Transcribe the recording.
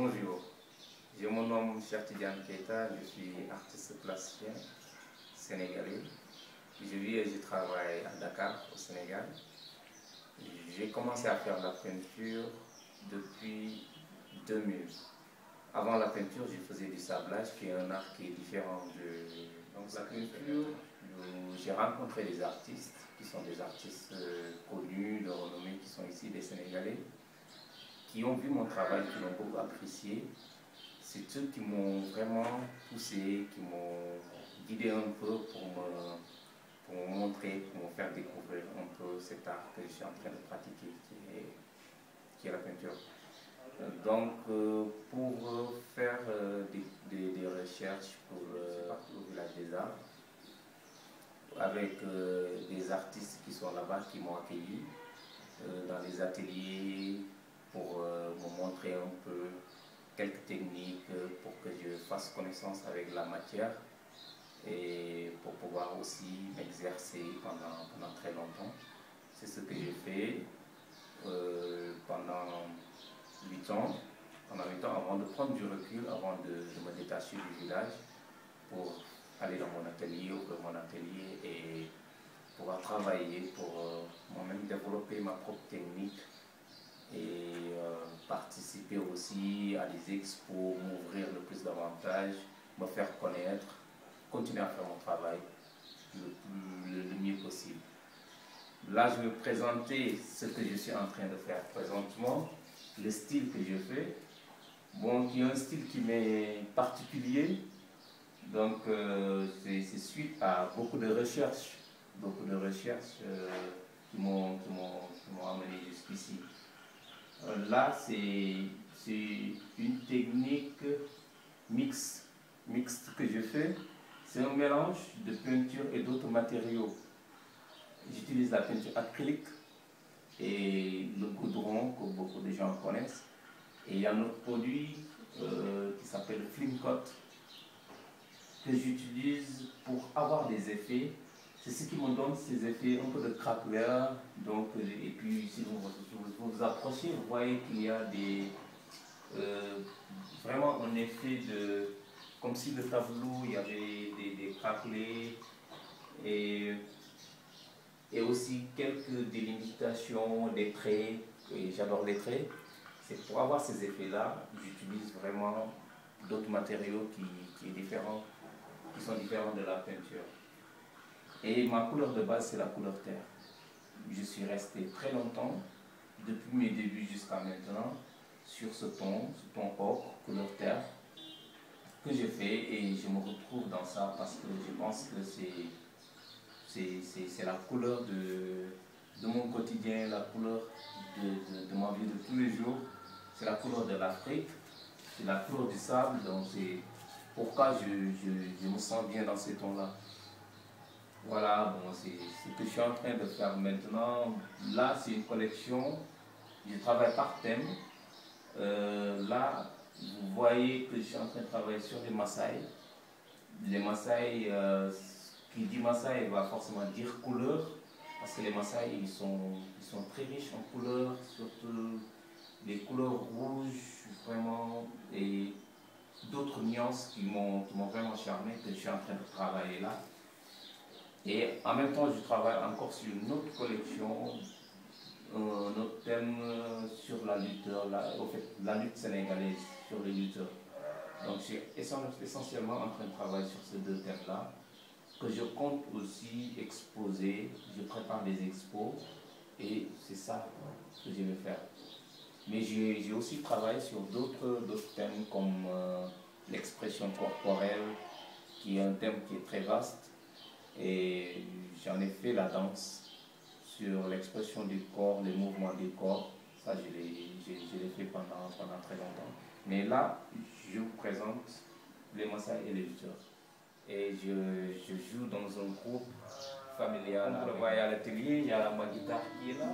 Bonjour, je me nomme Cheikh Tidiane Keita, je suis artiste plasticien sénégalais. Je vis et je travaille à Dakar, au Sénégal. J'ai commencé à faire la peinture depuis 2000. Avant la peinture, je faisais du sablage, qui est un art qui est différent de... Donc la peinture, j'ai rencontré des artistes, qui sont des artistes connus, de renommée, qui sont ici, des Sénégalais, qui ont vu mon travail, qui l'ont beaucoup apprécié. C'est eux qui m'ont vraiment poussé, qui m'ont guidé un peu pour me montrer, pour me faire découvrir un peu cet art que je suis en train de pratiquer, qui est la peinture. Donc, pour faire des recherches partout au village des arts, avec des artistes qui sont là-bas, qui m'ont accueilli dans les ateliers pour me montrer un peu quelques techniques pour que je fasse connaissance avec la matière et pour pouvoir aussi m'exercer pendant très longtemps. C'est ce que j'ai fait pendant 8 ans. Pendant 8 ans, avant de prendre du recul, avant de me détacher du village pour aller dans mon atelier, ouvrir mon atelier et pouvoir travailler pour moi-même développer ma propre technique et participer aussi à des expos, m'ouvrir le plus davantage, me faire connaître, continuer à faire mon travail le mieux possible. Là, je vais présenter ce que je suis en train de faire présentement, le style que je fais. Bon, qui est un style qui m'est particulier, donc c'est suite à beaucoup de recherches qui m'ont amené jusqu'ici. Là, c'est une technique mixte que je fais. C'est un mélange de peinture et d'autres matériaux. J'utilise la peinture acrylique et le goudron que beaucoup de gens connaissent. Et il y a un autre produit qui s'appelle Flimcoat que j'utilise pour avoir des effets. C'est ce qui me donne ces effets un peu de craquelure. Donc, et puis si vous approchez, vous voyez qu'il y a vraiment un effet de... Comme si le tableau, il y avait des craquelés et aussi quelques délimitations, des traits. Et j'adore les traits. C'est pour avoir ces effets-là, j'utilise vraiment d'autres matériaux qui sont différents de la peinture. Et ma couleur de base, c'est la couleur terre. Je suis resté très longtemps, depuis mes débuts jusqu'à maintenant, sur ce ton ocre, couleur terre, que j'ai fait et je me retrouve dans ça parce que je pense que c'est la couleur de mon quotidien, la couleur de ma vie de tous les jours. C'est la couleur de l'Afrique, c'est la couleur du sable, donc c'est pourquoi je me sens bien dans ces tons-là. Voilà, bon, c'est ce que je suis en train de faire maintenant. Là, c'est une collection, je travaille par thème. Là, vous voyez que je suis en train de travailler sur les Maasai. Les Maasai, qui dit Maasai va forcément dire couleur, parce que les Maasai, ils sont très riches en couleurs, surtout les couleurs rouges, vraiment, et d'autres nuances qui m'ont vraiment charmé, que je suis en train de travailler là. Et en même temps, je travaille encore sur une autre collection, un autre thème sur la lutte, la lutte sénégalaise, sur les lutteurs. Donc je suis essentiellement en train de travailler sur ces deux thèmes-là, que je compte aussi exposer. Je prépare des expos et c'est ça que je vais faire. Mais j'ai aussi travaillé sur d'autres thèmes comme l'expression corporelle, qui est un thème qui est très vaste. Et j'en ai fait la danse sur l'expression du corps, les mouvements du corps. Ça, je l'ai fait pendant très longtemps. Mais là, je vous présente les Maasai et les lutteurs. Et je joue dans un groupe familial. Vous le voyez à l'atelier, il y a ma guitare qui est là.